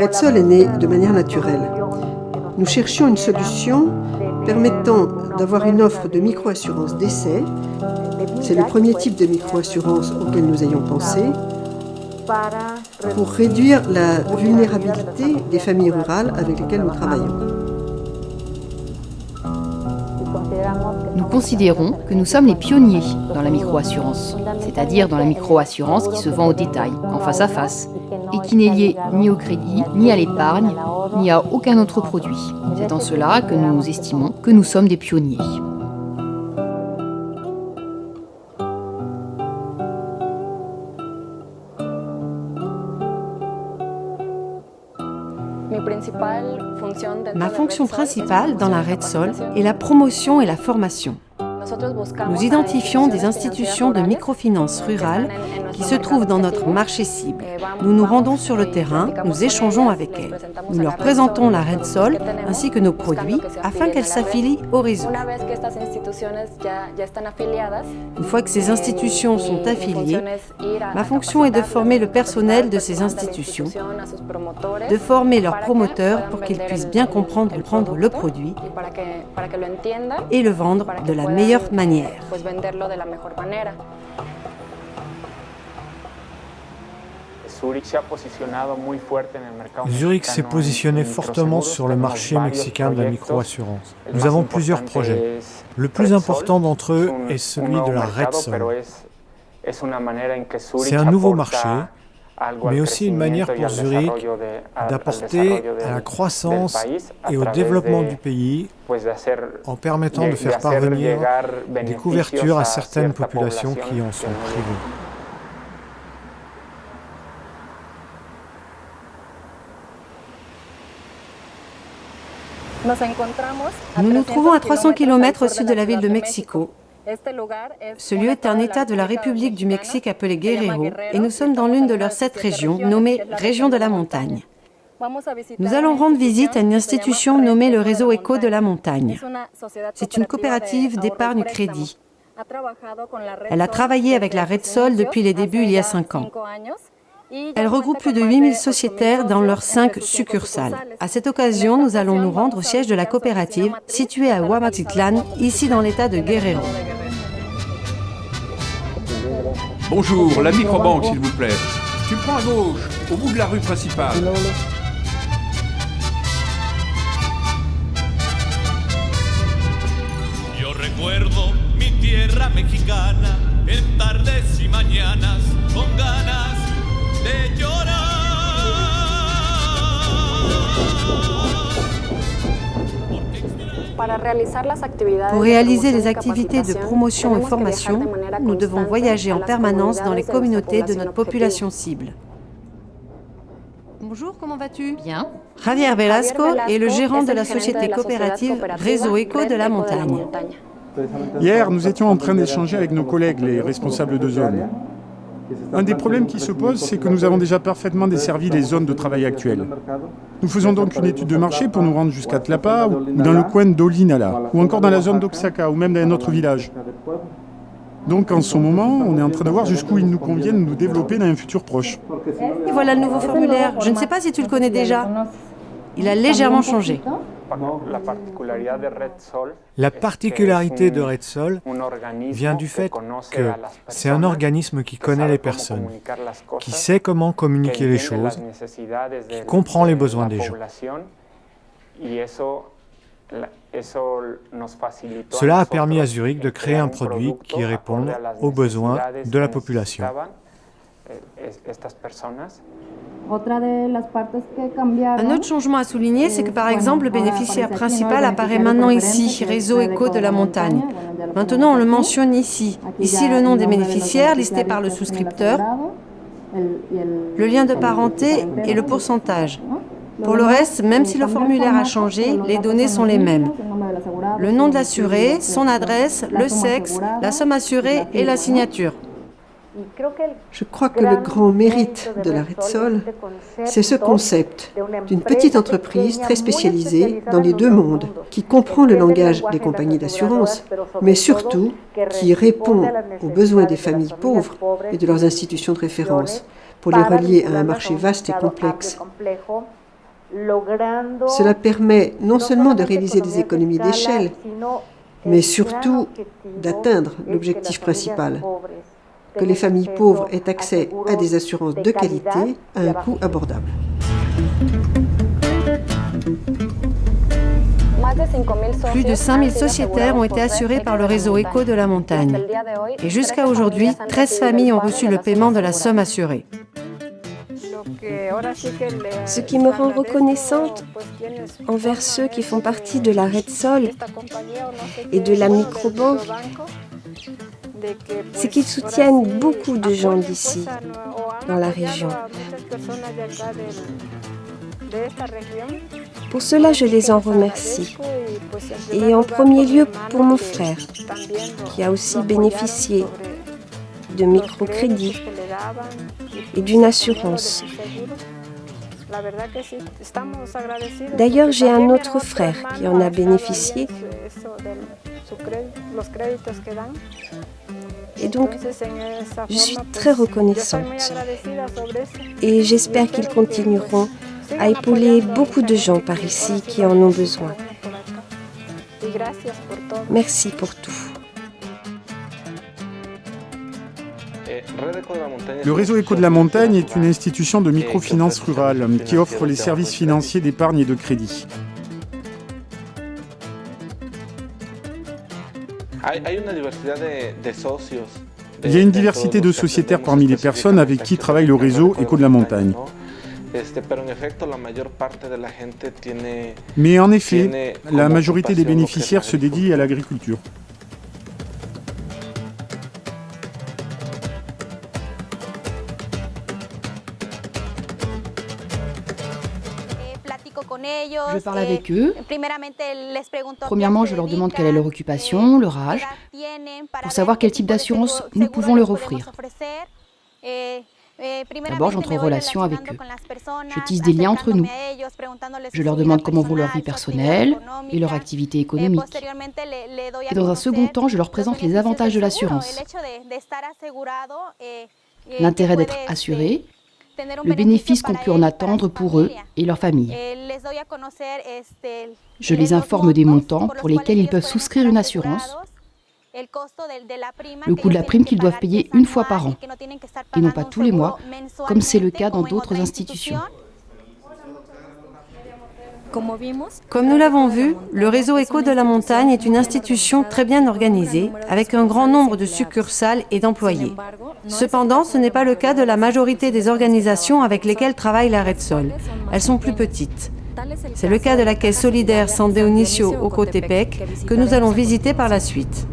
Repsol est né de manière naturelle. Nous cherchions une solution permettant d'avoir une offre de micro-assurance décès. C'est le premier type de micro-assurance auquel nous ayons pensé, pour réduire la vulnérabilité des familles rurales avec lesquelles nous travaillons. Nous considérons que nous sommes les pionniers dans la micro-assurance, c'est-à-dire dans la micro-assurance qui se vend au détail, en face à face, et qui n'est liée ni au crédit, ni à l'épargne, ni à aucun autre produit. C'est en cela que nous estimons que nous sommes des pionniers. Ma fonction principale dans la Repsol est la promotion et la formation. Nous identifions des institutions de microfinance rurale qui se trouvent dans notre marché cible. Nous nous rendons sur le terrain, nous échangeons avec elles. Nous leur présentons la Repsol ainsi que nos produits afin qu'elles s'affilient au réseau. Une fois que ces institutions sont affiliées, ma fonction est de former le personnel de ces institutions, de former leurs promoteurs pour qu'ils puissent bien comprendre le produit et le vendre de la meilleure manière. Zurich s'est positionné fortement sur le marché mexicain de la microassurance. Nous avons plusieurs projets. Le plus important d'entre eux est celui de la Repsol. C'est un nouveau marché, mais aussi une manière pour Zurich d'apporter à la croissance et au développement du pays en permettant de faire parvenir des couvertures à certaines populations qui en sont privées. Nous nous trouvons à 300 km au sud de la ville de Mexico. Ce lieu est un État de la République du Mexique appelé Guerrero et nous sommes dans l'une de leurs 7 régions, nommée Région de la Montagne. Nous allons rendre visite à une institution nommée le Réseau Éco de la Montagne. C'est une coopérative d'épargne-crédit. Elle a travaillé avec la Repsol depuis les débuts il y a 5 ans. Elle regroupe plus de 8000 sociétaires dans leurs 5 succursales. À cette occasion, nous allons nous rendre au siège de la coopérative, située à Huamatitlán, ici dans l'état de Guerrero. Bonjour, la microbanque s'il vous plaît. Tu prends à gauche, au bout de la rue principale. Yo recuerdo mi tierra mexicana en tardes y mañanas con ganas de llorar. Pour réaliser les activités de promotion et formation, nous devons voyager en permanence dans les communautés de notre population cible. Bonjour, comment vas-tu? Bien. Javier Velasco est le gérant de la société coopérative Réseau Éco de la Montagne. Hier, nous étions en train d'échanger avec nos collègues, les responsables de zone. Un des problèmes qui se pose, c'est que nous avons déjà parfaitement desservi les zones de travail actuelles. Nous faisons donc une étude de marché pour nous rendre jusqu'à Tlapa ou dans le coin d'Olinala, ou encore dans la zone d'Oaxaca, ou même dans un autre village. Donc en ce moment, on est en train de voir jusqu'où il nous convient de nous développer dans un futur proche. Et voilà le nouveau formulaire. Je ne sais pas si tu le connais déjà. Il a légèrement changé. La particularité de Repsol vient du fait que c'est un organisme qui connaît les personnes, qui sait comment communiquer les choses, qui comprend les besoins des gens. Cela a permis à Zurich de créer un produit qui réponde aux besoins de la population. Un autre changement à souligner, c'est que par exemple, le bénéficiaire principal apparaît maintenant ici, Réseau Éco de la Montagne. Maintenant, on le mentionne ici. Ici, le nom des bénéficiaires listé par le souscripteur, le lien de parenté et le pourcentage. Pour le reste, même si le formulaire a changé, les données sont les mêmes. Le nom de l'assuré, son adresse, le sexe, la somme assurée et la signature. Je crois que le grand mérite de la Repsol, c'est ce concept d'une petite entreprise très spécialisée dans les deux mondes, qui comprend le langage des compagnies d'assurance, mais surtout qui répond aux besoins des familles pauvres et de leurs institutions de référence, pour les relier à un marché vaste et complexe. Cela permet non seulement de réaliser des économies d'échelle, mais surtout d'atteindre l'objectif principal, que les familles pauvres aient accès à des assurances de qualité à un coût abordable. Plus de 5000 sociétaires ont été assurés par le réseau Éco de la Montagne. Et jusqu'à aujourd'hui, 13 familles ont reçu le paiement de la somme assurée. Ce qui me rend reconnaissante envers ceux qui font partie de la Repsol et de la microbanque, c'est qu'ils soutiennent beaucoup de gens d'ici, dans la région. Pour cela, je les en remercie. Et en premier lieu pour mon frère, qui a aussi bénéficié de microcrédits et d'une assurance. D'ailleurs, j'ai un autre frère qui en a bénéficié. Et donc, je suis très reconnaissante. Et j'espère qu'ils continueront à épauler beaucoup de gens par ici qui en ont besoin. Merci pour tout. Le réseau Éco de la Montagne est une institution de microfinance rurale qui offre les services financiers d'épargne et de crédit. Il y a une diversité de sociétaires parmi les personnes avec qui travaille le réseau Éco de la Montagne. Mais en effet, la majorité des bénéficiaires se dédient à l'agriculture. Je parle avec eux. Premièrement, je leur demande quelle est leur occupation, leur âge, pour savoir quel type d'assurance nous pouvons leur offrir. D'abord, j'entre en relation avec eux. Je tisse des liens entre nous. Je leur demande comment vont leur vie personnelle et leur activité économique. Et dans un second temps, je leur présente les avantages de l'assurance. L'intérêt d'être assuré, le bénéfice qu'on peut en attendre pour eux et leur famille. Je les informe des montants pour lesquels ils peuvent souscrire une assurance, le coût de la prime qu'ils doivent payer une fois par an, et non pas tous les mois, comme c'est le cas dans d'autres institutions. Comme nous l'avons vu, le réseau Éco de la Montagne est une institution très bien organisée, avec un grand nombre de succursales et d'employés. Cependant, ce n'est pas le cas de la majorité des organisations avec lesquelles travaille la Repsol. Elles sont plus petites. C'est le cas de la Caisse solidaire San Dionisio Ocotepec que nous allons visiter par la suite.